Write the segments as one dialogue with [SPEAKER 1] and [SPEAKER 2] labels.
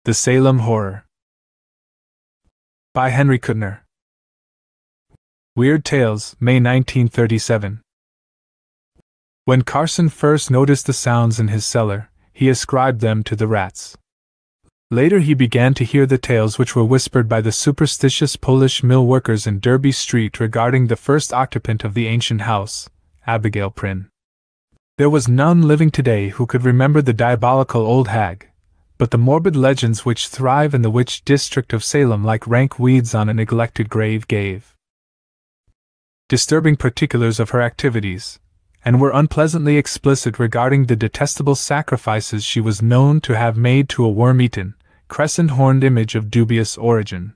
[SPEAKER 1] The Salem Horror by Henry Kuttner. Weird Tales, May 1937. When Carson first noticed the sounds in his cellar, he ascribed them to the rats. Later he began to hear the tales which were whispered by the superstitious Polish mill workers in Derby Street regarding the first occupant of the ancient house, Abigail Prynne. There was none living today who could remember the diabolical old hag, but the morbid legends which thrive in the witch district of Salem like rank weeds on a neglected grave gave disturbing particulars of her activities, and were unpleasantly explicit regarding the detestable sacrifices she was known to have made to a worm-eaten, crescent-horned image of dubious origin.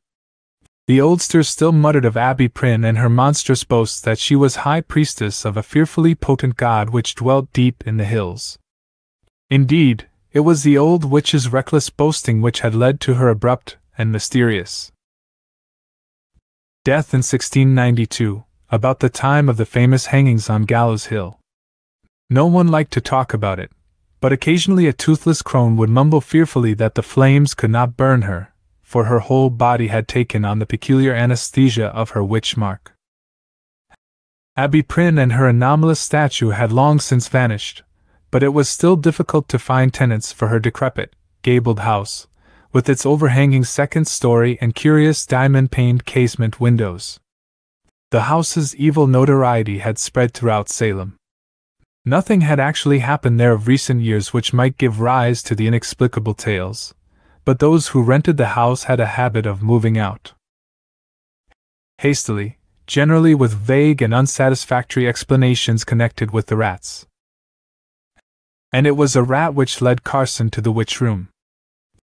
[SPEAKER 1] The oldsters still muttered of Abby Prynne and her monstrous boasts that she was high priestess of a fearfully potent god which dwelt deep in the hills. Indeed, it was the old witch's reckless boasting which had led to her abrupt and mysterious death in 1692, about the time of the famous hangings on Gallows Hill. No one liked to talk about it, but occasionally a toothless crone would mumble fearfully that the flames could not burn her, for her whole body had taken on the peculiar anesthesia of her witch mark. Abby Prynne and her anomalous statue had long since vanished, but it was still difficult to find tenants for her decrepit, gabled house, with its overhanging second story and curious diamond-paned casement windows. The house's evil notoriety had spread throughout Salem. Nothing had actually happened there of recent years which might give rise to the inexplicable tales, but those who rented the house had a habit of moving out hastily, generally with vague and unsatisfactory explanations connected with the rats. And it was a rat which led Carson to the witch room.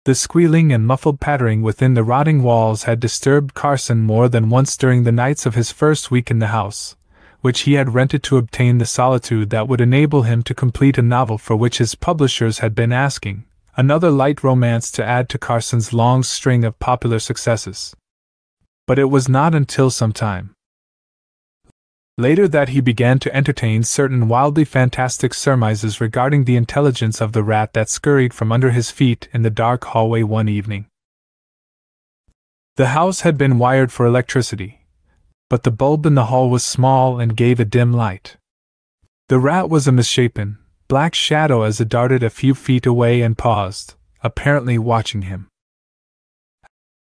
[SPEAKER 1] The squealing and muffled pattering within the rotting walls had disturbed Carson more than once during the nights of his first week in the house, which he had rented to obtain the solitude that would enable him to complete a novel for which his publishers had been asking, another light romance to add to Carson's long string of popular successes. But it was not until some time later that he began to entertain certain wildly fantastic surmises regarding the intelligence of the rat that scurried from under his feet in the dark hallway one evening. The house had been wired for electricity, but the bulb in the hall was small and gave a dim light. The rat was a misshapen, black shadow as it darted a few feet away and paused, apparently watching him.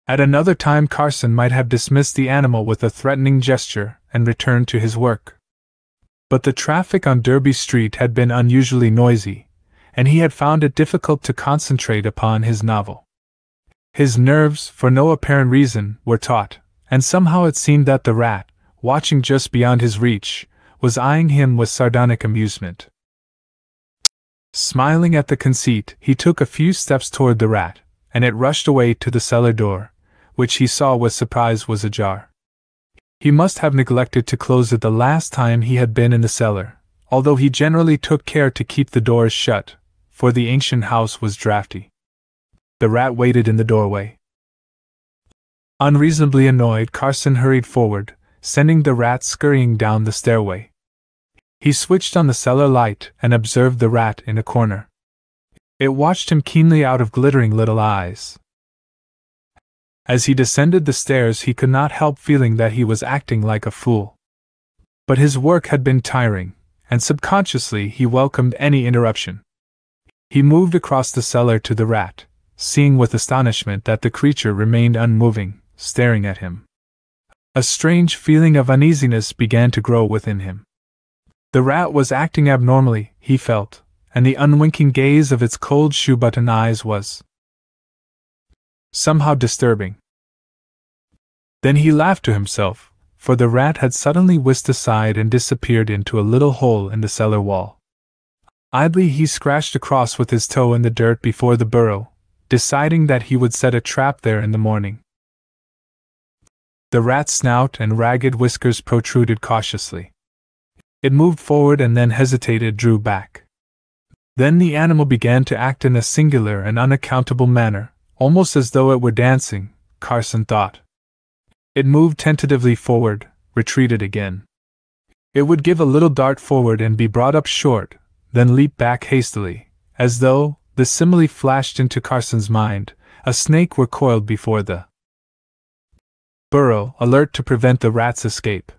[SPEAKER 1] At another time Carson might have dismissed the animal with a threatening gesture and returned to his work. But the traffic on Derby Street had been unusually noisy, and he had found it difficult to concentrate upon his novel. His nerves, for no apparent reason, were taut, and somehow it seemed that the rat, watching just beyond his reach, was eyeing him with sardonic amusement. Smiling at the conceit, he took a few steps toward the rat, and it rushed away to the cellar door, which he saw with surprise was ajar. He must have neglected to close it the last time he had been in the cellar, although he generally took care to keep the doors shut, for the ancient house was draughty. The rat waited in the doorway. Unreasonably annoyed, Carson hurried forward, sending the rat scurrying down the stairway. He switched on the cellar light and observed the rat in a corner. It watched him keenly out of glittering little eyes. As he descended the stairs, he could not help feeling that he was acting like a fool. But his work had been tiring, and subconsciously he welcomed any interruption. He moved across the cellar to the rat, seeing with astonishment that the creature remained unmoving, staring at him. A strange feeling of uneasiness began to grow within him. The rat was acting abnormally, he felt, and the unwinking gaze of its cold shoe-button eyes was somehow disturbing. Then he laughed to himself, for the rat had suddenly whisked aside and disappeared into a little hole in the cellar wall. Idly he scratched across with his toe in the dirt before the burrow, deciding that he would set a trap there in the morning. The rat's snout and ragged whiskers protruded cautiously. It moved forward and then hesitated, drew back. Then the animal began to act in a singular and unaccountable manner, almost as though it were dancing, Carson thought. It moved tentatively forward, retreated again. It would give a little dart forward and be brought up short, then leap back hastily, as though, the simile flashed into Carson's mind, a snake were coiled before the burrow, alert to prevent the rat's escape.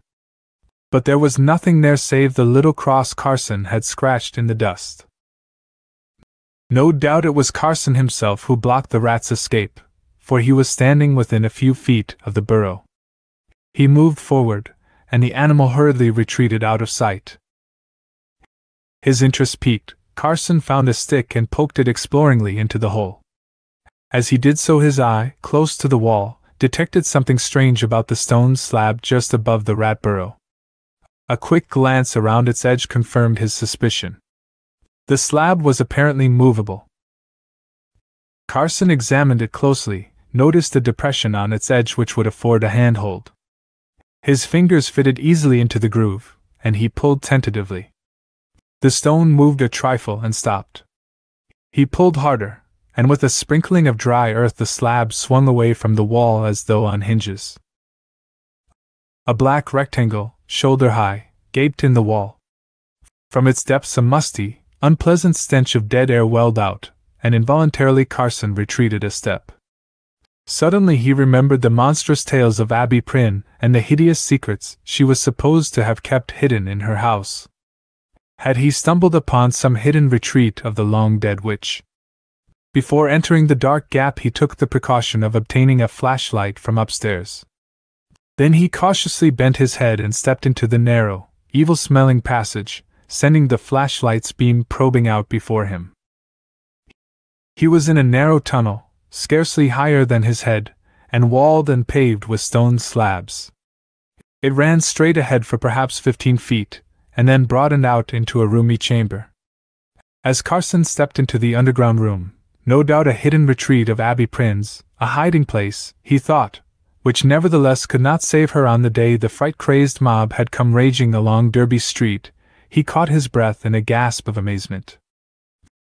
[SPEAKER 1] But there was nothing there save the little cross Carson had scratched in the dust. No doubt it was Carson himself who blocked the rat's escape, for he was standing within a few feet of the burrow. He moved forward, and the animal hurriedly retreated out of sight. His interest piqued, Carson found a stick and poked it exploringly into the hole. As he did so, his eye, close to the wall, detected something strange about the stone slab just above the rat burrow. A quick glance around its edge confirmed his suspicion. The slab was apparently movable. Carson examined it closely, noticed a depression on its edge which would afford a handhold. His fingers fitted easily into the groove, and he pulled tentatively. The stone moved a trifle and stopped. He pulled harder, and with a sprinkling of dry earth the slab swung away from the wall as though on hinges. A black rectangle, shoulder-high, gaped in the wall. From its depths a musty, unpleasant stench of dead air welled out, and involuntarily Carson retreated a step. Suddenly he remembered the monstrous tales of Abby Prynne and the hideous secrets she was supposed to have kept hidden in her house. Had he stumbled upon some hidden retreat of the long-dead witch? Before entering the dark gap he took the precaution of obtaining a flashlight from upstairs. Then he cautiously bent his head and stepped into the narrow, evil-smelling passage, sending the flashlight's beam probing out before him. He was in a narrow tunnel, scarcely higher than his head, and walled and paved with stone slabs. It ran straight ahead for perhaps 15 feet, and then broadened out into a roomy chamber. As Carson stepped into the underground room, no doubt a hidden retreat of Abby Prynne's, a hiding place, he thought, which nevertheless could not save her on the day the fright-crazed mob had come raging along Derby Street, he caught his breath in a gasp of amazement.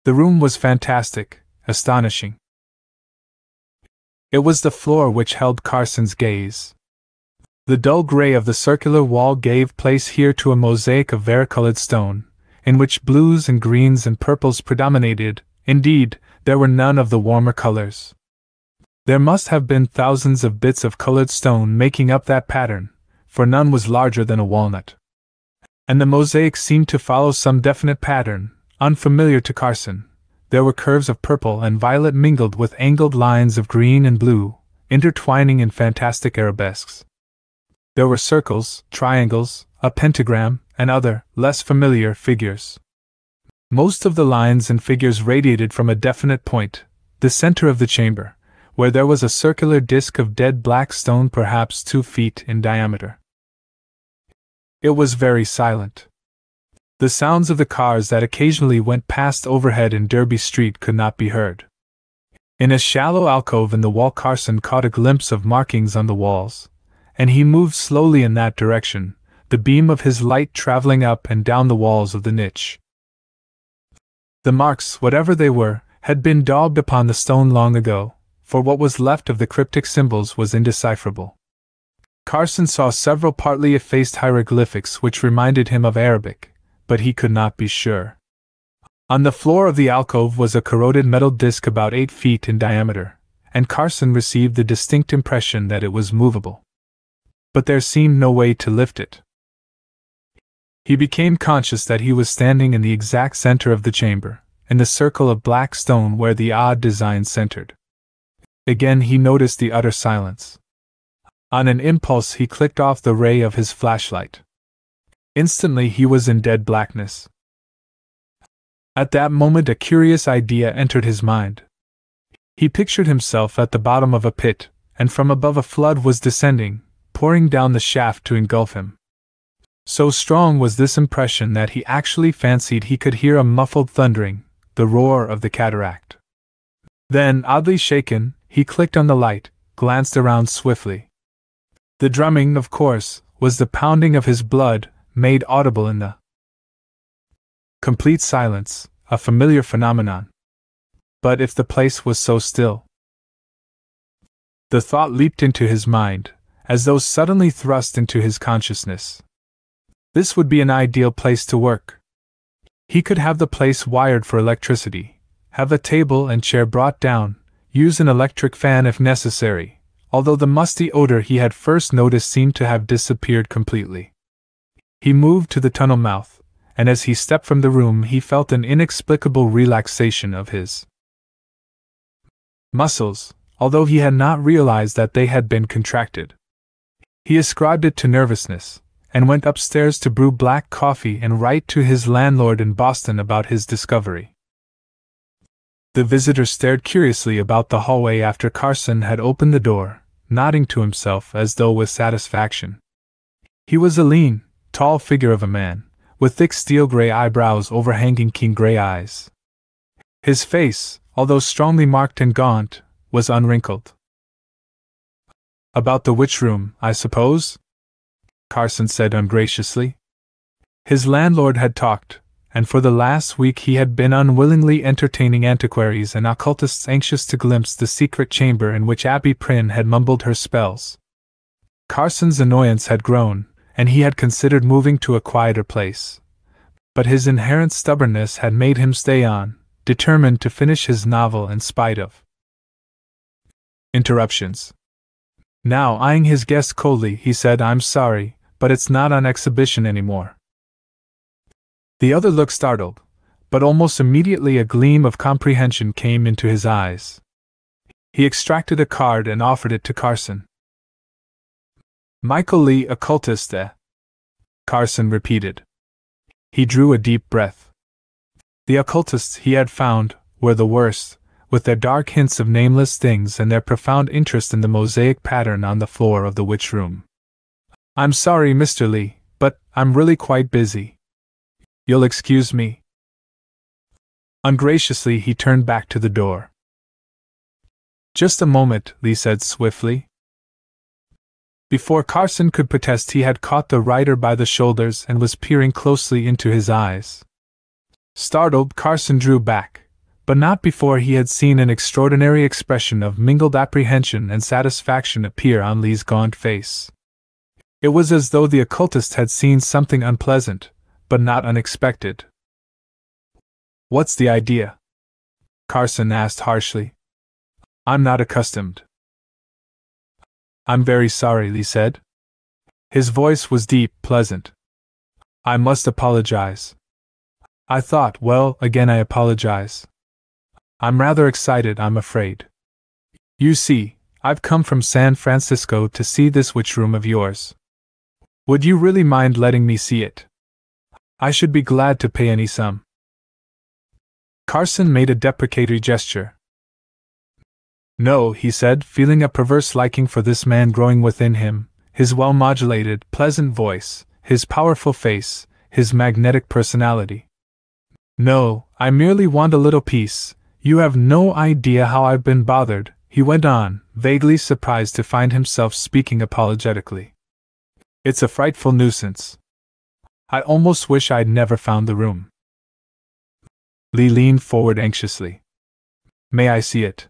[SPEAKER 1] The room was fantastic, astonishing. It was the floor which held Carson's gaze. The dull gray of the circular wall gave place here to a mosaic of varicolored stone, in which blues and greens and purples predominated. Indeed, there were none of the warmer colors. There must have been thousands of bits of colored stone making up that pattern, for none was larger than a walnut. And the mosaic seemed to follow some definite pattern, unfamiliar to Carson. There were curves of purple and violet mingled with angled lines of green and blue, intertwining in fantastic arabesques. There were circles, triangles, a pentagram, and other, less familiar, figures. Most of the lines and figures radiated from a definite point, the center of the chamber, where there was a circular disk of dead black stone perhaps 2 feet in diameter. It was very silent. The sounds of the cars that occasionally went past overhead in Derby Street could not be heard. In a shallow alcove in the wall Carson caught a glimpse of markings on the walls, and he moved slowly in that direction, the beam of his light traveling up and down the walls of the niche. The marks, whatever they were, had been daubed upon the stone long ago, for what was left of the cryptic symbols was indecipherable. Carson saw several partly effaced hieroglyphics which reminded him of Arabic, but he could not be sure. On the floor of the alcove was a corroded metal disc about 8 feet in diameter, and Carson received the distinct impression that it was movable. But there seemed no way to lift it. He became conscious that he was standing in the exact center of the chamber, in the circle of black stone where the odd design centered. Again he noticed the utter silence. On an impulse he clicked off the ray of his flashlight. Instantly he was in dead blackness. At that moment a curious idea entered his mind. He pictured himself at the bottom of a pit, and from above a flood was descending, pouring down the shaft to engulf him. So strong was this impression that he actually fancied he could hear a muffled thundering, the roar of the cataract. Then, oddly shaken, he clicked on the light, glanced around swiftly. The drumming, of course, was the pounding of his blood, made audible in the complete silence, a familiar phenomenon. But if the place was so still? The thought leaped into his mind, as though suddenly thrust into his consciousness. This would be an ideal place to work. He could have the place wired for electricity, have a table and chair brought down, use an electric fan if necessary, although the musty odor he had first noticed seemed to have disappeared completely. He moved to the tunnel mouth, and as he stepped from the room he felt an inexplicable relaxation of his muscles, although he had not realized that they had been contracted. He ascribed it to nervousness, and went upstairs to brew black coffee and write to his landlord in Boston about his discovery. The visitor stared curiously about the hallway after Carson had opened the door, nodding to himself as though with satisfaction. He was a lean, tall figure of a man, with thick steel-gray eyebrows overhanging keen gray eyes. His face, although strongly marked and gaunt, was unwrinkled. "About the witch room, I suppose?" Carson said ungraciously. His landlord had talked, and for the last week he had been unwillingly entertaining antiquaries and occultists anxious to glimpse the secret chamber in which Abby Prynne had mumbled her spells. Carson's annoyance had grown, and he had considered moving to a quieter place. But his inherent stubbornness had made him stay on, determined to finish his novel in spite of interruptions. Now, eyeing his guest coldly, he said, "I'm sorry, but it's not on exhibition anymore." The other looked startled, but almost immediately a gleam of comprehension came into his eyes. He extracted a card and offered it to Carson. "Michael Lee, occultist, eh?" Carson repeated. He drew a deep breath. The occultists he had found were the worst, with their dark hints of nameless things and their profound interest in the mosaic pattern on the floor of the witch room. "I'm sorry, Mr. Lee, but I'm really quite busy. You'll excuse me?" Ungraciously he turned back to the door. "Just a moment," Lee said swiftly. Before Carson could protest, he had caught the writer by the shoulders and was peering closely into his eyes. Startled, Carson drew back, but not before he had seen an extraordinary expression of mingled apprehension and satisfaction appear on Lee's gaunt face. It was as though the occultist had seen something unpleasant, but not unexpected. "What's the idea?" Carson asked harshly. "I'm not accustomed." "I'm very sorry," Lee said. His voice was deep, pleasant. "I must apologize. I thought, well, again I apologize. I'm rather excited, I'm afraid. You see, I've come from San Francisco to see this witch room of yours. Would you really mind letting me see it? I should be glad to pay any sum." Carson made a deprecatory gesture. "No," he said, feeling a perverse liking for this man growing within him, his well-modulated, pleasant voice, his powerful face, his magnetic personality. "No, I merely want a little peace. You have no idea how I've been bothered," he went on, vaguely surprised to find himself speaking apologetically. "It's a frightful nuisance. I almost wish I'd never found the room." Lee leaned forward anxiously. "May I see it?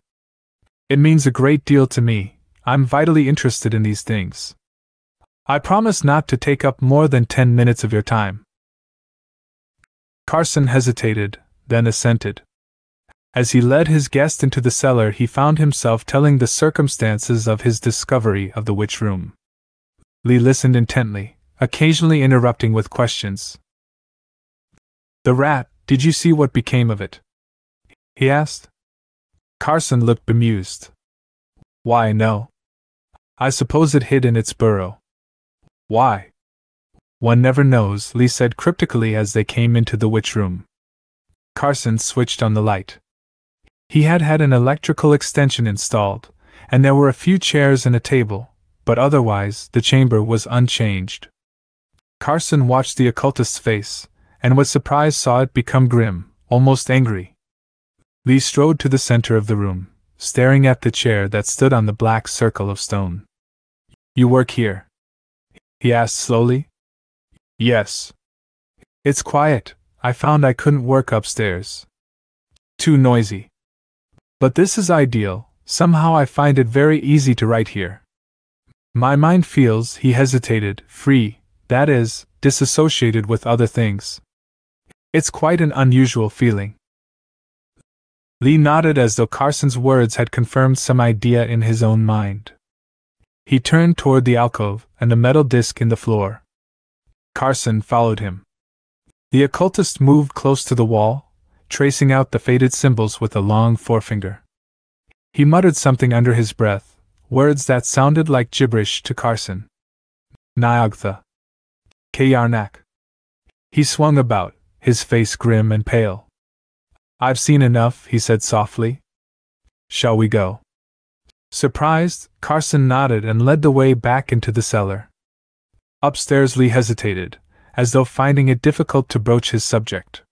[SPEAKER 1] It means a great deal to me. I'm vitally interested in these things. I promise not to take up more than 10 minutes of your time." Carson hesitated, then assented. As he led his guest into the cellar, he found himself telling the circumstances of his discovery of the witch room. Lee listened intently, occasionally interrupting with questions. "The rat, did you see what became of it?" he asked. Carson looked bemused. "Why, no. I suppose it hid in its burrow." "Why?" "One never knows," Lee said cryptically as they came into the witch room. Carson switched on the light. He had had an electrical extension installed, and there were a few chairs and a table, but otherwise the chamber was unchanged. Carson watched the occultist's face, and with surprise saw it become grim, almost angry. Lee strode to the center of the room, staring at the chair that stood on the black circle of stone. "You work here?" he asked slowly. "Yes. It's quiet. I found I couldn't work upstairs. Too noisy. But this is ideal. Somehow I find it very easy to write here. My mind feels," he hesitated, "free, that is, disassociated with other things. It's quite an unusual feeling." Lee nodded as though Carson's words had confirmed some idea in his own mind. He turned toward the alcove and the metal disc in the floor. Carson followed him. The occultist moved close to the wall, tracing out the faded symbols with a long forefinger. He muttered something under his breath, words that sounded like gibberish to Carson. Nyagtha. Kayarnak. He swung about, his face grim and pale. I've seen enough, he said softly. Shall we go? Surprised, Carson nodded and led the way back into the cellar. Upstairs Lee hesitated, as though finding it difficult to broach his subject.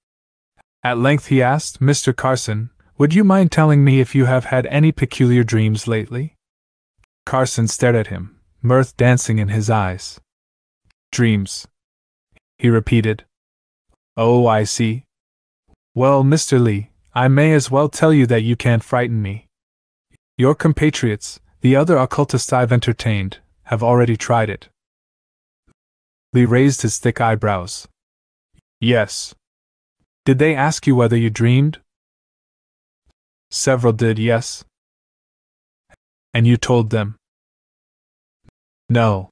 [SPEAKER 1] At length he asked, Mr. Carson, would you mind telling me if you have had any peculiar dreams lately? Carson stared at him, mirth dancing in his eyes. Dreams, he repeated. Oh, I see. Well, Mr. Lee, I may as well tell you that you can't frighten me. Your compatriots, the other occultists I've entertained, have already tried it. Lee raised his thick eyebrows. Yes. Did they ask you whether you dreamed? Several did, yes. And you told them? No.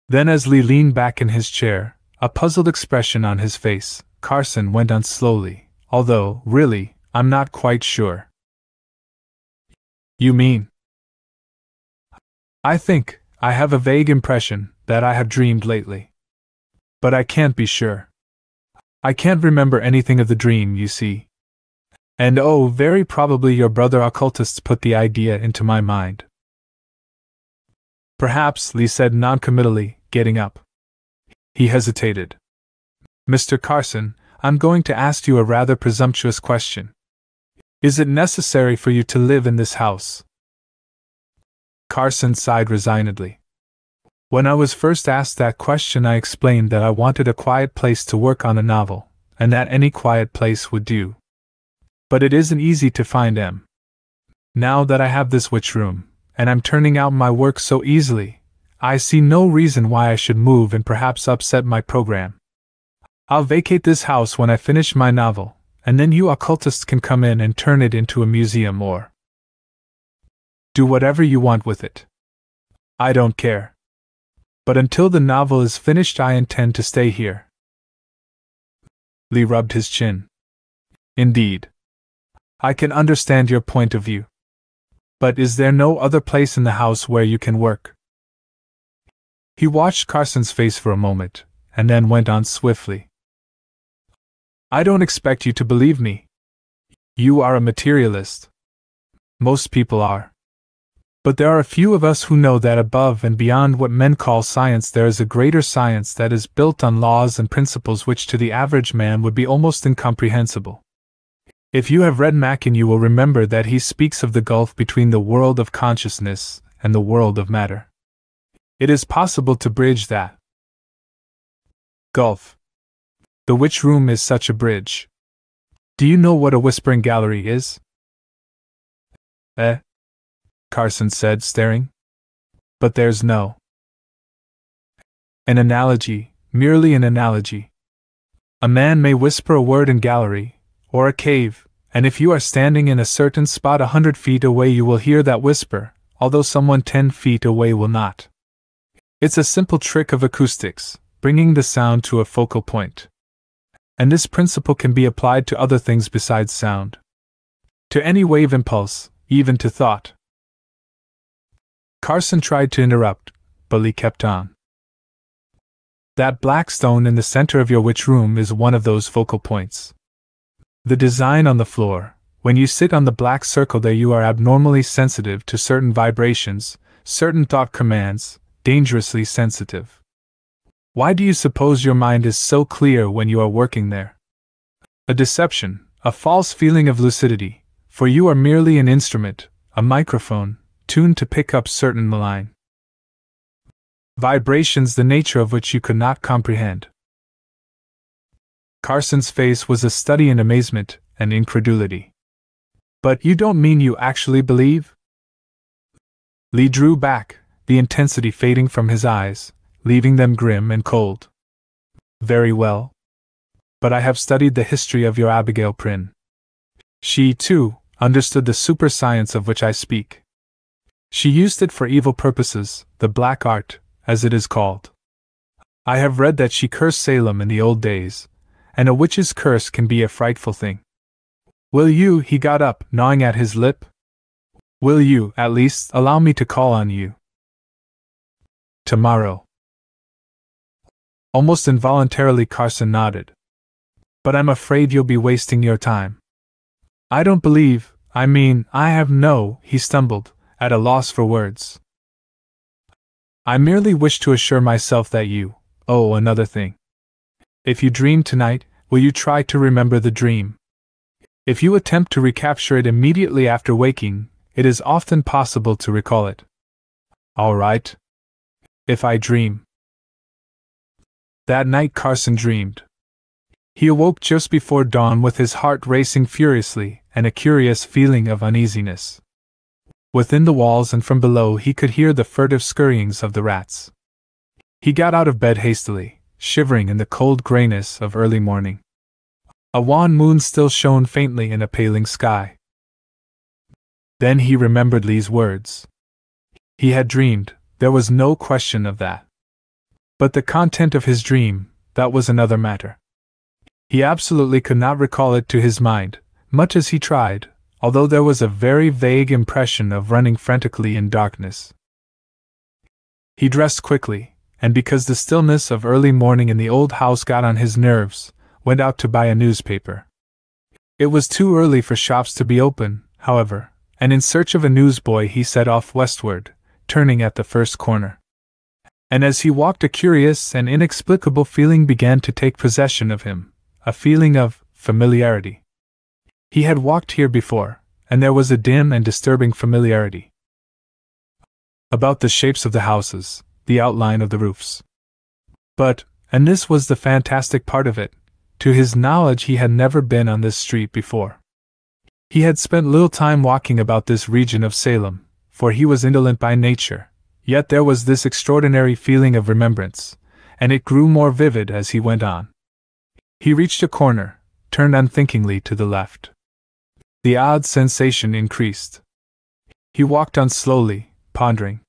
[SPEAKER 1] Then as Lee leaned back in his chair, a puzzled expression on his face, Carson went on slowly, although, really, I'm not quite sure. You mean? I think, I have a vague impression that I have dreamed lately. But I can't be sure. I can't remember anything of the dream, you see. And oh, very probably your brother occultists put the idea into my mind. Perhaps, Lee said noncommittally, getting up. He hesitated. Mr. Carson, I'm going to ask you a rather presumptuous question. Is it necessary for you to live in this house? Carson sighed resignedly. When I was first asked that question, I explained that I wanted a quiet place to work on a novel, and that any quiet place would do. But it isn't easy to find them. Now that I have this witch room, and I'm turning out my work so easily, I see no reason why I should move and perhaps upset my program. I'll vacate this house when I finish my novel, and then you occultists can come in and turn it into a museum or do whatever you want with it. I don't care. But until the novel is finished, I intend to stay here. Lee rubbed his chin. Indeed. I can understand your point of view. But is there no other place in the house where you can work? He watched Carson's face for a moment, and then went on swiftly. I don't expect you to believe me. You are a materialist. Most people are. But there are a few of us who know that above and beyond what men call science there is a greater science that is built on laws and principles which to the average man would be almost incomprehensible. If you have read Mackin, you will remember that he speaks of the gulf between the world of consciousness and the world of matter. It is possible to bridge that gulf. The witch room is such a bridge. Do you know what a whispering gallery is? Carson said, staring. But there's no. An analogy, merely an analogy. A man may whisper a word in gallery, or a cave, and if you are standing in a certain spot 100 feet away you will hear that whisper, although someone 10 feet away will not. It's a simple trick of acoustics, bringing the sound to a focal point. And this principle can be applied to other things besides sound. To any wave impulse, even to thought. Carson tried to interrupt, but Lee kept on. That black stone in the center of your witch room is one of those focal points. The design on the floor, when you sit on the black circle there you are abnormally sensitive to certain vibrations, certain thought commands, dangerously sensitive. Why do you suppose your mind is so clear when you are working there? A deception, a false feeling of lucidity, for you are merely an instrument, a microphone, tuned to pick up certain malign vibrations, the nature of which you could not comprehend. Carson's face was a study in amazement and incredulity. But you don't mean you actually believe? Lee drew back, the intensity fading from his eyes, leaving them grim and cold. Very well. But I have studied the history of your Abigail Prynne. She, too, understood the super science of which I speak. She used it for evil purposes, the black art, as it is called. I have read that she cursed Salem in the old days, and a witch's curse can be a frightful thing. Will you, he got up, gnawing at his lip, will you, at least, allow me to call on you? Tomorrow. Almost involuntarily Carson nodded. But I'm afraid you'll be wasting your time. I don't believe, I have no, he stumbled, at a loss for words. I merely wish to assure myself that you, oh, another thing. If you dream tonight, will you try to remember the dream? If you attempt to recapture it immediately after waking, it is often possible to recall it. All right. If I dream. That night Carson dreamed. He awoke just before dawn with his heart racing furiously and a curious feeling of uneasiness. Within the walls and from below he could hear the furtive scurryings of the rats. He got out of bed hastily, shivering in the cold grayness of early morning. A wan moon still shone faintly in a paling sky. Then he remembered Lee's words. He had dreamed, there was no question of that. But the content of his dream, that was another matter. He absolutely could not recall it to his mind, much as he tried, although there was a very vague impression of running frantically in darkness. He dressed quickly, and because the stillness of early morning in the old house got on his nerves, went out to buy a newspaper. It was too early for shops to be open, however, and in search of a newsboy he set off westward, turning at the first corner. And as he walked a curious and inexplicable feeling began to take possession of him, a feeling of familiarity. He had walked here before, and there was a dim and disturbing familiarity about the shapes of the houses, the outline of the roofs. But, and this was the fantastic part of it, to his knowledge he had never been on this street before. He had spent little time walking about this region of Salem, for he was indolent by nature, yet there was this extraordinary feeling of remembrance, and it grew more vivid as he went on. He reached a corner, turned unthinkingly to the left. The odd sensation increased. He walked on slowly, pondering.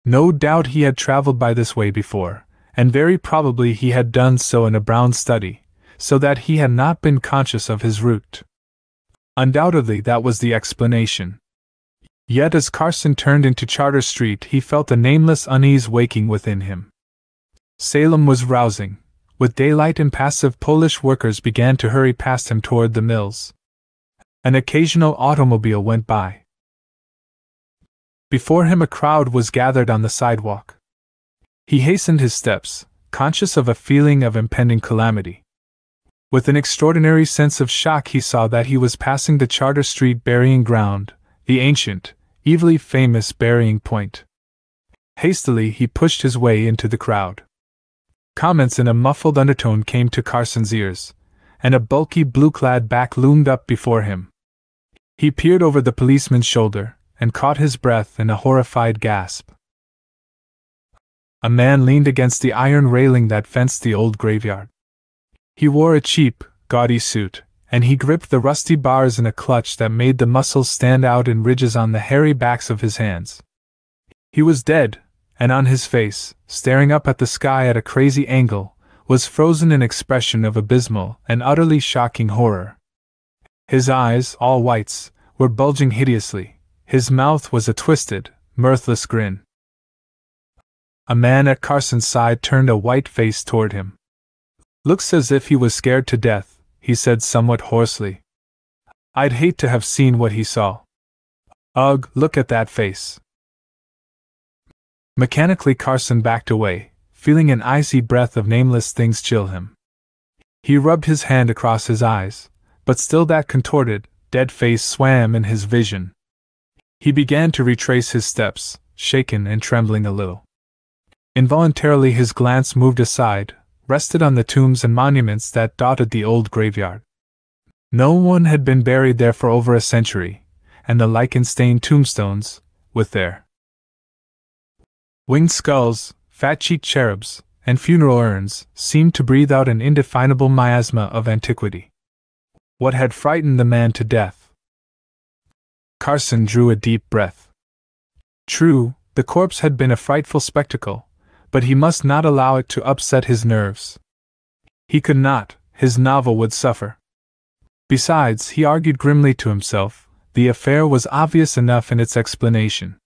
[SPEAKER 1] No doubt he had traveled by this way before, and very probably he had done so in a brown study, so that he had not been conscious of his route. Undoubtedly that was the explanation. Yet as Carson turned into Charter Street he felt a nameless unease waking within him. Salem was rousing. With daylight impassive Polish workers began to hurry past him toward the mills. An occasional automobile went by. Before him a crowd was gathered on the sidewalk. He hastened his steps, conscious of a feeling of impending calamity. With an extraordinary sense of shock he saw that he was passing the Charter Street burying ground, the ancient, evilly famous burying point. Hastily he pushed his way into the crowd. Comments in a muffled undertone came to Carson's ears, and a bulky blue-clad back loomed up before him. He peered over the policeman's shoulder, and caught his breath in a horrified gasp. A man leaned against the iron railing that fenced the old graveyard. He wore a cheap, gaudy suit, and he gripped the rusty bars in a clutch that made the muscles stand out in ridges on the hairy backs of his hands. He was dead, and on his face, staring up at the sky at a crazy angle, was frozen an expression of abysmal and utterly shocking horror. His eyes, all whites, were bulging hideously. His mouth was a twisted, mirthless grin. A man at Carson's side turned a white face toward him. "Looks as if he was scared to death," he said somewhat hoarsely. "I'd hate to have seen what he saw. Ugh, look at that face." Mechanically Carson backed away, feeling an icy breath of nameless things chill him. He rubbed his hand across his eyes, but still that contorted, dead face swam in his vision. He began to retrace his steps, shaken and trembling a little. Involuntarily his glance moved aside, rested on the tombs and monuments that dotted the old graveyard. No one had been buried there for over a century, and the lichen-stained tombstones, with their winged skulls, fat-cheeked cherubs, and funeral urns, seemed to breathe out an indefinable miasma of antiquity. What had frightened the man to death, Carson drew a deep breath. True, the corpse had been a frightful spectacle, but he must not allow it to upset his nerves. He could not, his novel would suffer. Besides, he argued grimly to himself, the affair was obvious enough in its explanation.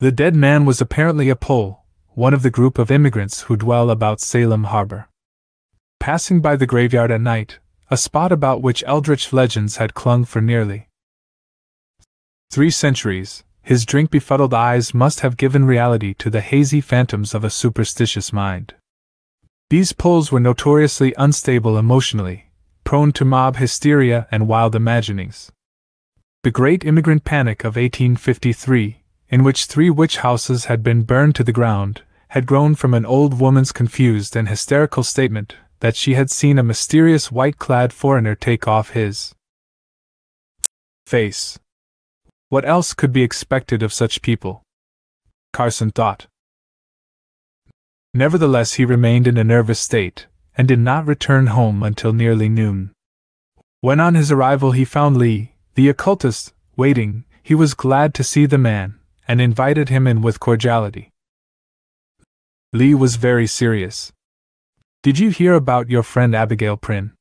[SPEAKER 1] The dead man was apparently a Pole, one of the group of immigrants who dwell about Salem harbor. Passing by the graveyard at night, a spot about which eldritch legends had clung for nearly 3 centuries, his drink-befuddled eyes must have given reality to the hazy phantoms of a superstitious mind. These Poles were notoriously unstable emotionally, prone to mob hysteria and wild imaginings. The great immigrant panic of 1853, in which 3 witch houses had been burned to the ground, had grown from an old woman's confused and hysterical statement that she had seen a mysterious white-clad foreigner take off his face. What else could be expected of such people? Carson thought. Nevertheless, he remained in a nervous state, and did not return home until nearly noon. When on his arrival he found Lee, the occultist, waiting, he was glad to see the man, and invited him in with cordiality. Lee was very serious. "Did you hear about your friend Abigail Prynne?"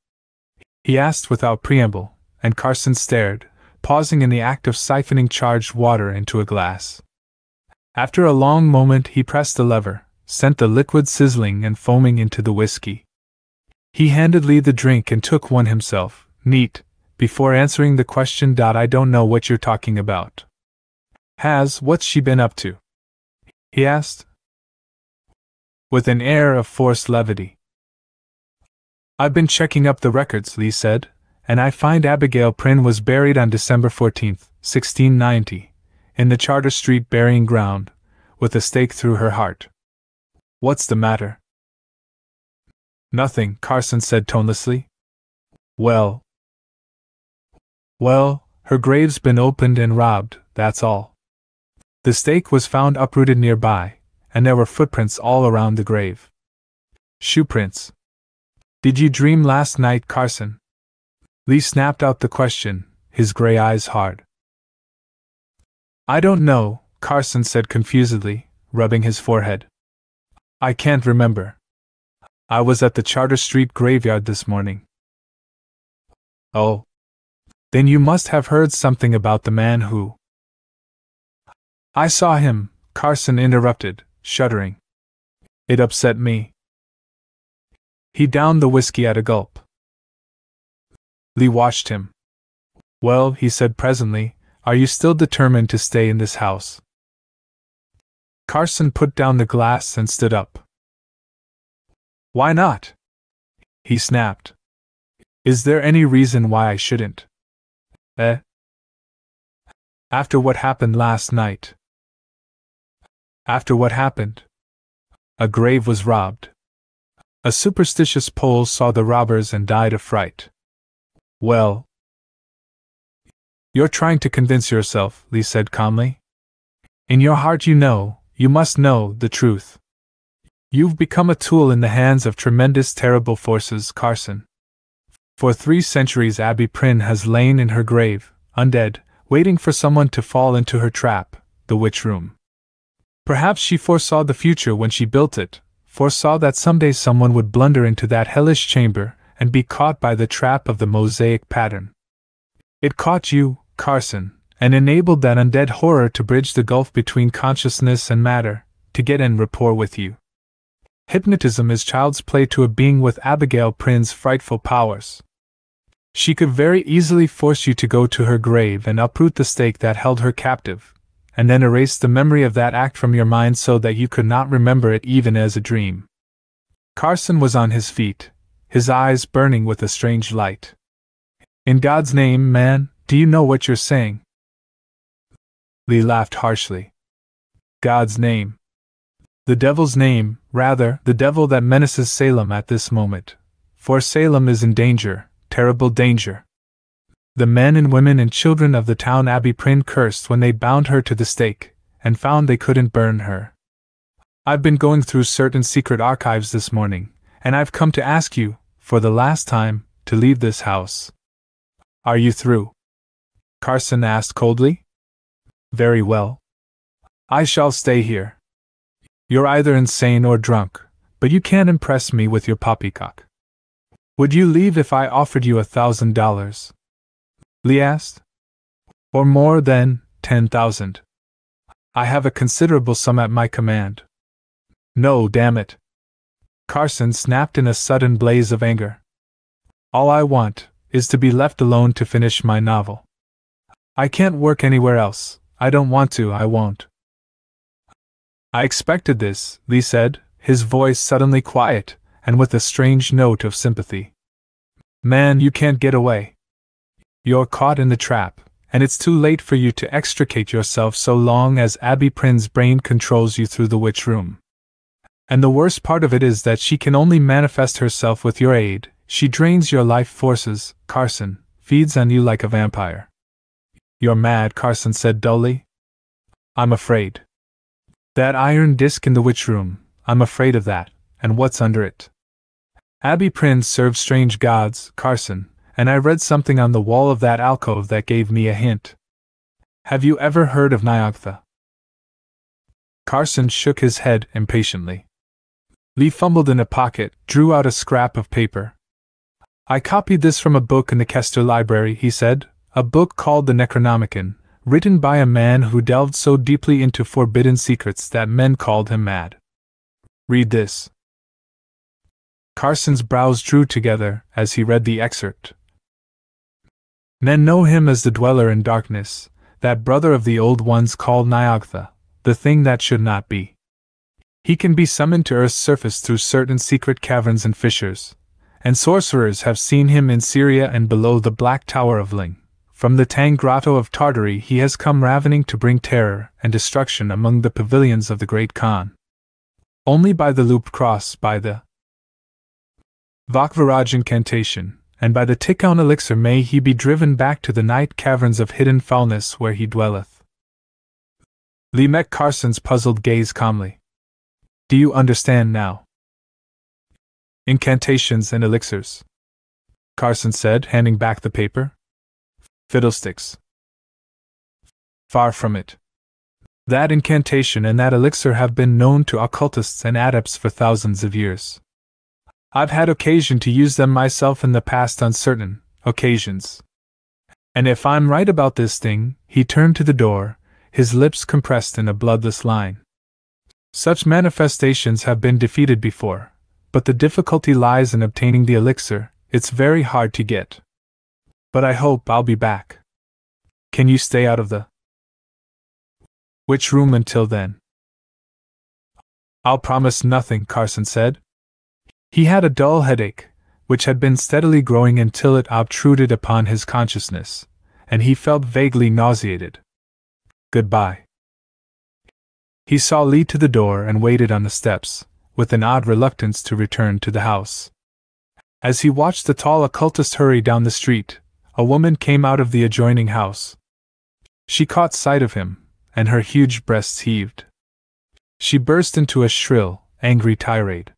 [SPEAKER 1] he asked without preamble, and Carson stared, pausing in the act of siphoning charged water into a glass. After a long moment he pressed the lever, sent the liquid sizzling and foaming into the whiskey. He handed Lee the drink and took one himself, neat, before answering the question. "I don't know what you're talking about." What's she been up to?" he asked, with an air of forced levity. "I've been checking up the records," Lee said, "and I find Abigail Prynne was buried on December 14, 1690, in the Charter Street burying ground, with a stake through her heart." "What's the matter?" "Nothing," Carson said tonelessly. Well, her grave's been opened and robbed, that's all. The stake was found uprooted nearby, and there were footprints all around the grave. Shoeprints. Did you dream last night, Carson?" Lee snapped out the question, his gray eyes hard. "I don't know," Carson said confusedly, rubbing his forehead. "I can't remember. I was at the Charter Street graveyard this morning." "Oh. Then you must have heard something about the man who—" "I saw him," Carson interrupted, shuddering. "It upset me." He downed the whiskey at a gulp. Lee watched him. "Well," he said presently, "are you still determined to stay in this house?" Carson put down the glass and stood up. "Why not?" he snapped. "Is there any reason why I shouldn't?" After what happened last night." "After what happened?" "A grave was robbed. A superstitious Pole saw the robbers and died of fright." "Well, you're trying to convince yourself," Lee said calmly. "In your heart you must know the truth. You've become a tool in the hands of tremendous, terrible forces, Carson. For 3 centuries Abby Prynne has lain in her grave, undead, waiting for someone to fall into her trap, the witch room. Perhaps she foresaw the future when she built it, foresaw that someday someone would blunder into that hellish chamber and be caught by the trap of the mosaic pattern. It caught you, Carson, and enabled that undead horror to bridge the gulf between consciousness and matter, to get en rapport with you. Hypnotism is child's play to a being with Abigail Prynne's frightful powers. She could very easily force you to go to her grave and uproot the stake that held her captive, and then erase the memory of that act from your mind so that you could not remember it even as a dream." Carson was on his feet, his eyes burning with a strange light. "In God's name, man, do you know what you're saying?" Lee laughed harshly. "God's name. The devil's name, rather, the devil that menaces Salem at this moment. For Salem is in danger, terrible danger. The men and women and children of the town Abby Prynne cursed when they bound her to the stake, and found they couldn't burn her. I've been going through certain secret archives this morning, and I've come to ask you, for the last time, to leave this house." "Are you through?" Carson asked coldly. Very well. I shall stay here. You're either insane or drunk, but you can't impress me with your poppycock. Would you leave if I offered you $1,000? Lee asked. Or more than 10,000. I have a considerable sum at my command. No, damn it. Carson snapped in a sudden blaze of anger. All I want is to be left alone to finish my novel. I can't work anywhere else. I don't want to, I won't. I expected this, Lee said, his voice suddenly quiet, and with a strange note of sympathy. Man, you can't get away. You're caught in the trap, and it's too late for you to extricate yourself so long as Abby Prin's brain controls you through the witch room. And the worst part of it is that she can only manifest herself with your aid. She drains your life forces, Carson, feeds on you like a vampire. You're mad, Carson said dully. I'm afraid. That iron disc in the witch room, I'm afraid of that, and what's under it. Abby Prin served strange gods, Carson, and I read something on the wall of that alcove that gave me a hint. Have you ever heard of Nyogtha? Carson shook his head impatiently. Lee fumbled in a pocket, drew out a scrap of paper. I copied this from a book in the Kester Library, he said, a book called the Necronomicon, written by a man who delved so deeply into forbidden secrets that men called him mad. Read this. Carson's brows drew together as he read the excerpt. Men know him as the Dweller in Darkness, that brother of the old ones called Nyogtha, the thing that should not be. He can be summoned to Earth's surface through certain secret caverns and fissures, and sorcerers have seen him in Syria and below the Black Tower of Ling. From the Tang Grotto of Tartary he has come ravening to bring terror and destruction among the pavilions of the Great Khan. Only by the looped cross, by the Vakvaraj incantation, and by the Tikkun elixir may he be driven back to the night caverns of hidden foulness where he dwelleth. Lee met Carson's puzzled gaze calmly. Do you understand now? Incantations and elixirs, Carson said, handing back the paper. Fiddlesticks. Far from it. That incantation and that elixir have been known to occultists and adepts for thousands of years. I've had occasion to use them myself in the past on certain occasions. And if I'm right about this thing, he turned to the door, his lips compressed in a bloodless line. Such manifestations have been defeated before, but the difficulty lies in obtaining the elixir. It's very hard to get. But I hope I'll be back. Can you stay out of the witch room until then? I'll promise nothing, Carson said. He had a dull headache, which had been steadily growing until it obtruded upon his consciousness, and he felt vaguely nauseated. Goodbye. He saw Lee to the door and waited on the steps, with an odd reluctance to return to the house. As he watched the tall occultist hurry down the street, a woman came out of the adjoining house. She caught sight of him, and her huge breasts heaved. She burst into a shrill, angry tirade.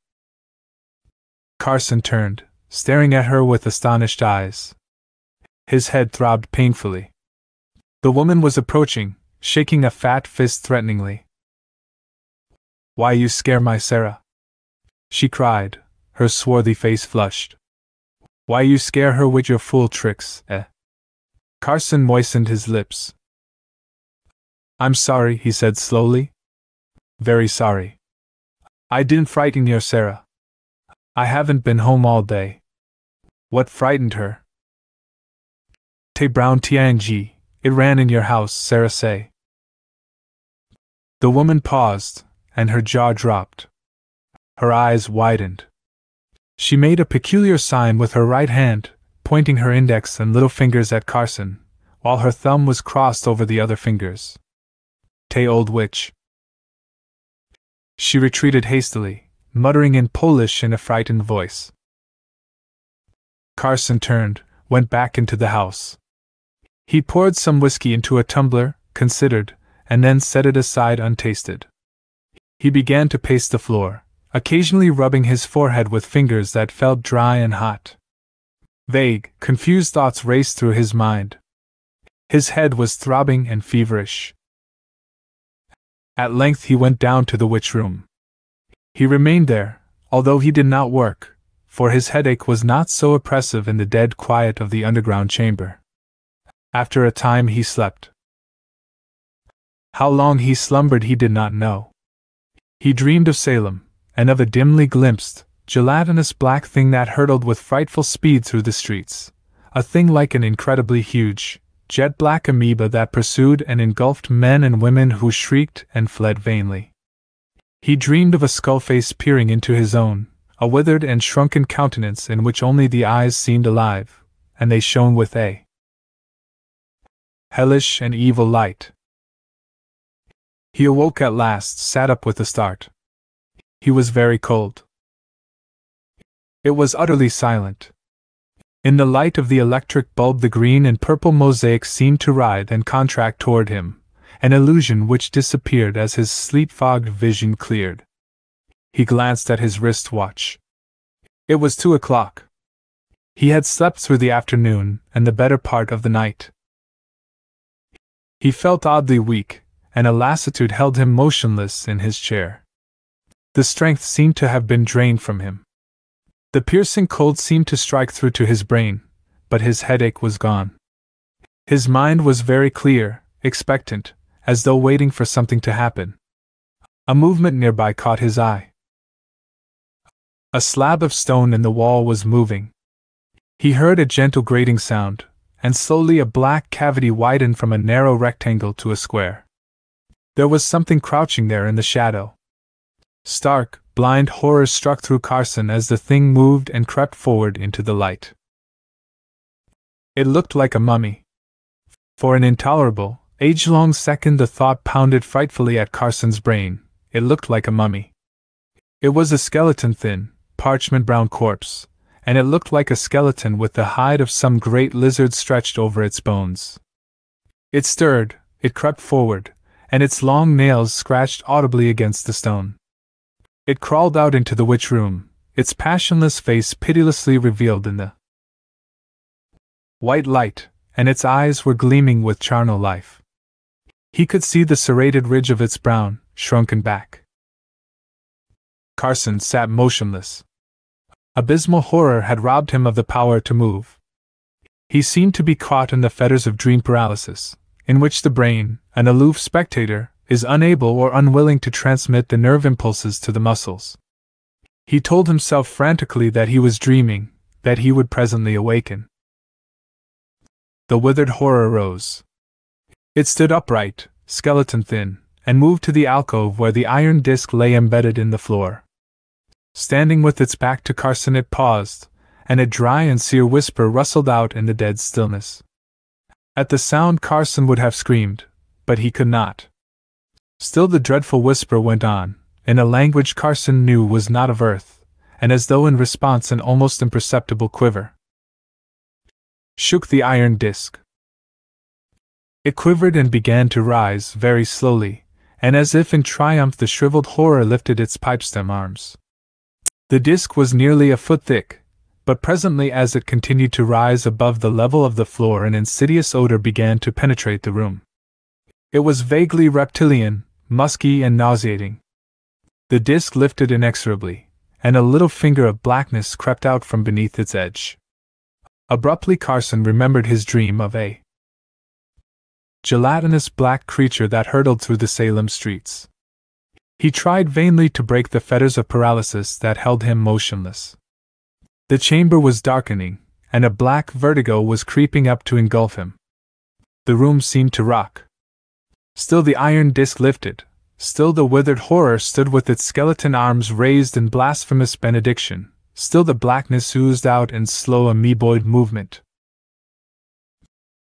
[SPEAKER 1] Carson turned, staring at her with astonished eyes. His head throbbed painfully. The woman was approaching, shaking a fat fist threateningly. Why you scare my Sarah? She cried, her swarthy face flushed. Why you scare her with your fool tricks, eh? Carson moistened his lips. I'm sorry, he said slowly. Very sorry. I didn't frighten your Sarah. I haven't been home all day. What frightened her? Te brown Tianji, it ran in your house, Sarah say. The woman paused, and her jaw dropped. Her eyes widened. She made a peculiar sign with her right hand, pointing her index and little fingers at Carson, while her thumb was crossed over the other fingers. Te old witch. She retreated hastily, muttering in Polish in a frightened voice. Carson turned, went back into the house. He poured some whiskey into a tumbler, considered, and then set it aside untasted. He began to pace the floor, occasionally rubbing his forehead with fingers that felt dry and hot. Vague, confused thoughts raced through his mind. His head was throbbing and feverish. At length he went down to the witch room. He remained there, although he did not work, for his headache was not so oppressive in the dead quiet of the underground chamber. After a time he slept. How long he slumbered he did not know. He dreamed of Salem, and of a dimly glimpsed, gelatinous black thing that hurtled with frightful speed through the streets, a thing like an incredibly huge, jet-black amoeba that pursued and engulfed men and women who shrieked and fled vainly. He dreamed of a skull face peering into his own, a withered and shrunken countenance in which only the eyes seemed alive, and they shone with a hellish and evil light. He awoke at last, sat up with a start. He was very cold. It was utterly silent. In the light of the electric bulb the green and purple mosaic seemed to writhe and contract toward him, an illusion which disappeared as his sleep-fogged vision cleared. He glanced at his wrist watch. It was 2 o'clock. He had slept through the afternoon and the better part of the night. He felt oddly weak, and a lassitude held him motionless in his chair. The strength seemed to have been drained from him. The piercing cold seemed to strike through to his brain, but his headache was gone. His mind was very clear, expectant, as though waiting for something to happen. A movement nearby caught his eye. A slab of stone in the wall was moving. He heard a gentle grating sound, and slowly a black cavity widened from a narrow rectangle to a square. There was something crouching there in the shadow. Stark, blind horror struck through Carson as the thing moved and crept forward into the light. It looked like a mummy. For an intolerable, age-long second the thought pounded frightfully at Carson's brain. It looked like a mummy. It was a skeleton, thin, parchment-brown corpse, and it looked like a skeleton with the hide of some great lizard stretched over its bones. It stirred, it crept forward, and its long nails scratched audibly against the stone. It crawled out into the witch room, its passionless face pitilessly revealed in the white light, and its eyes were gleaming with charnel life. He could see the serrated ridge of its brown, shrunken back. Carson sat motionless. Abysmal horror had robbed him of the power to move. He seemed to be caught in the fetters of dream paralysis, in which the brain, an aloof spectator, is unable or unwilling to transmit the nerve impulses to the muscles. He told himself frantically that he was dreaming, that he would presently awaken. The withered horror rose. It stood upright, skeleton thin, and moved to the alcove where the iron disc lay embedded in the floor. Standing with its back to Carson it paused, and a dry and sere whisper rustled out in the dead stillness. At the sound Carson would have screamed, but he could not. Still the dreadful whisper went on, in a language Carson knew was not of earth, and as though in response an almost imperceptible quiver shook the iron disc. It quivered and began to rise very slowly, and as if in triumph the shriveled horror lifted its pipestem arms. The disc was nearly a foot thick, but presently as it continued to rise above the level of the floor an insidious odor began to penetrate the room. It was vaguely reptilian, musky and nauseating. The disc lifted inexorably, and a little finger of blackness crept out from beneath its edge. Abruptly Carson remembered his dream of a gelatinous black creature that hurtled through the Salem streets. He tried vainly to break the fetters of paralysis that held him motionless. The chamber was darkening, and a black vertigo was creeping up to engulf him. The room seemed to rock. Still the iron disc lifted, still the withered horror stood with its skeleton arms raised in blasphemous benediction, still the blackness oozed out in slow amoeboid movement.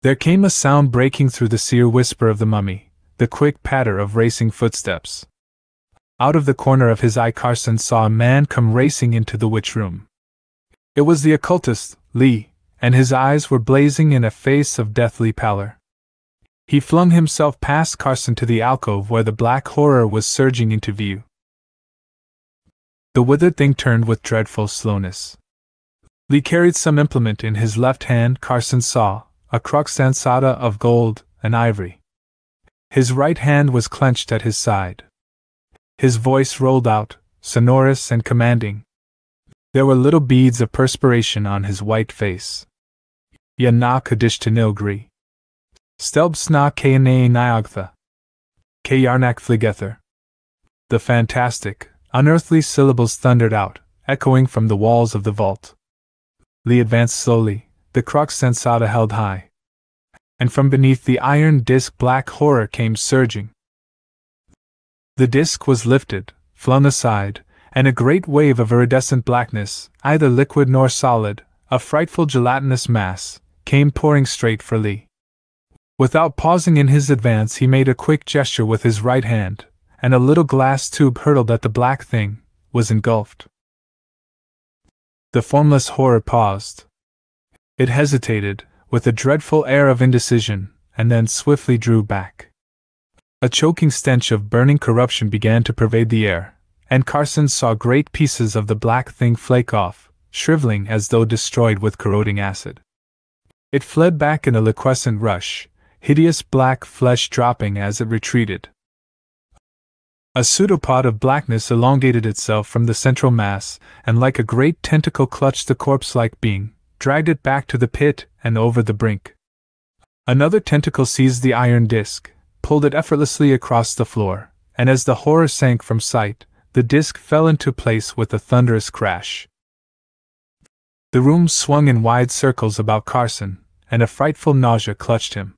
[SPEAKER 1] There came a sound breaking through the sere whisper of the mummy, the quick patter of racing footsteps. Out of the corner of his eye Carson saw a man come racing into the witch room. It was the occultist, Lee, and his eyes were blazing in a face of deathly pallor. He flung himself past Carson to the alcove where the black horror was surging into view. The withered thing turned with dreadful slowness. Lee carried some implement in his left hand. Carson saw a crux ansata of gold and ivory. His right hand was clenched at his side. His voice rolled out, sonorous and commanding. There were little beads of perspiration on his white face. Ya na kadish tanilgri. Stelb sna kna niagtha. Kayarnak fligether. The fantastic, unearthly syllables thundered out, echoing from the walls of the vault. Lee advanced slowly, the crux sensata held high. And from beneath the iron disc black horror came surging. The disc was lifted, flung aside, and a great wave of iridescent blackness, either liquid nor solid, a frightful gelatinous mass, came pouring straight for Lee. Without pausing in his advance, he made a quick gesture with his right hand, and a little glass tube hurtled at the black thing, was engulfed. The formless horror paused. It hesitated, with a dreadful air of indecision, and then swiftly drew back. A choking stench of burning corruption began to pervade the air, and Carson saw great pieces of the black thing flake off, shriveling as though destroyed with corroding acid. It fled back in a liquescent rush, hideous black flesh dropping as it retreated. A pseudopod of blackness elongated itself from the central mass, and like a great tentacle clutched the corpse-like being, dragged it back to the pit and over the brink. Another tentacle seized the iron disc, pulled it effortlessly across the floor, and as the horror sank from sight, the disc fell into place with a thunderous crash. The room swung in wide circles about Carson, and a frightful nausea clutched him.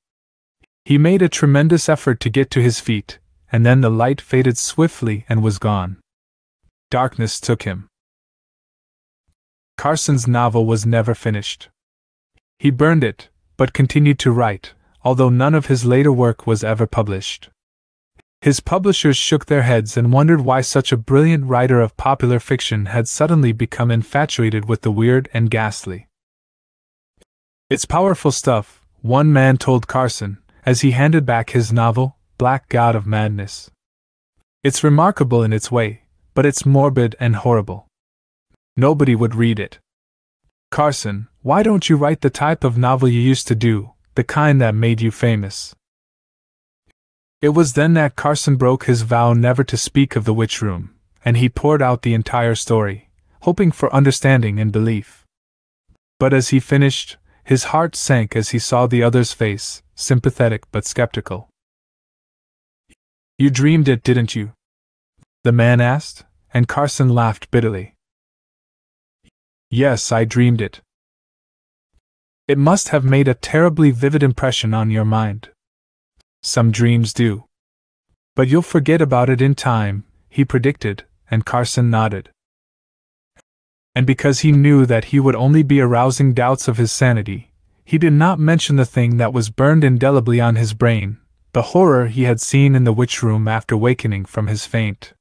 [SPEAKER 1] He made a tremendous effort to get to his feet, and then the light faded swiftly and was gone. Darkness took him. Carson's novel was never finished. He burned it, but continued to write, although none of his later work was ever published. His publishers shook their heads and wondered why such a brilliant writer of popular fiction had suddenly become infatuated with the weird and ghastly. "It's powerful stuff," one man told Carson, as he handed back his novel, Black God of Madness. "It's remarkable in its way, but it's morbid and horrible. Nobody would read it. Carson, why don't you write the type of novel you used to do, the kind that made you famous?" It was then that Carson broke his vow never to speak of the witch room, and he poured out the entire story, hoping for understanding and belief. But as he finished, his heart sank as he saw the other's face, sympathetic but skeptical. "You dreamed it, didn't you?" the man asked, and Carson laughed bitterly. "Yes, I dreamed it." "It must have made a terribly vivid impression on your mind." "Some dreams do. But you'll forget about it in time," he predicted, and Carson nodded. And because he knew that he would only be arousing doubts of his sanity, he did not mention the thing that was burned indelibly on his brain, the horror he had seen in the witch room after wakening from his faint.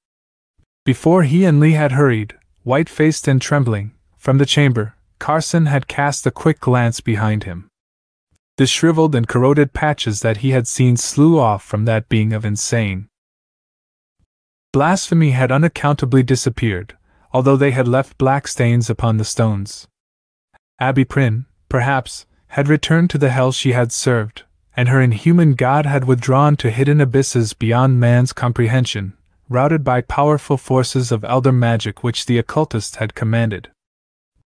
[SPEAKER 1] Before he and Lee had hurried, white-faced and trembling, from the chamber, Carson had cast a quick glance behind him. The shriveled and corroded patches that he had seen slew off from that being of insane blasphemy had unaccountably disappeared, although they had left black stains upon the stones. Abby Prynne, perhaps, had returned to the hell she had served, and her inhuman god had withdrawn to hidden abysses beyond man's comprehension, routed by powerful forces of elder magic which the occultist had commanded.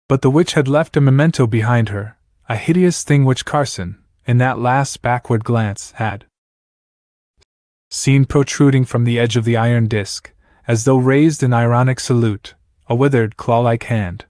[SPEAKER 1] But the witch had left a memento behind her, a hideous thing which Carson, in that last backward glance, had seen protruding from the edge of the iron disc, as though raised in ironic salute, a withered claw-like hand.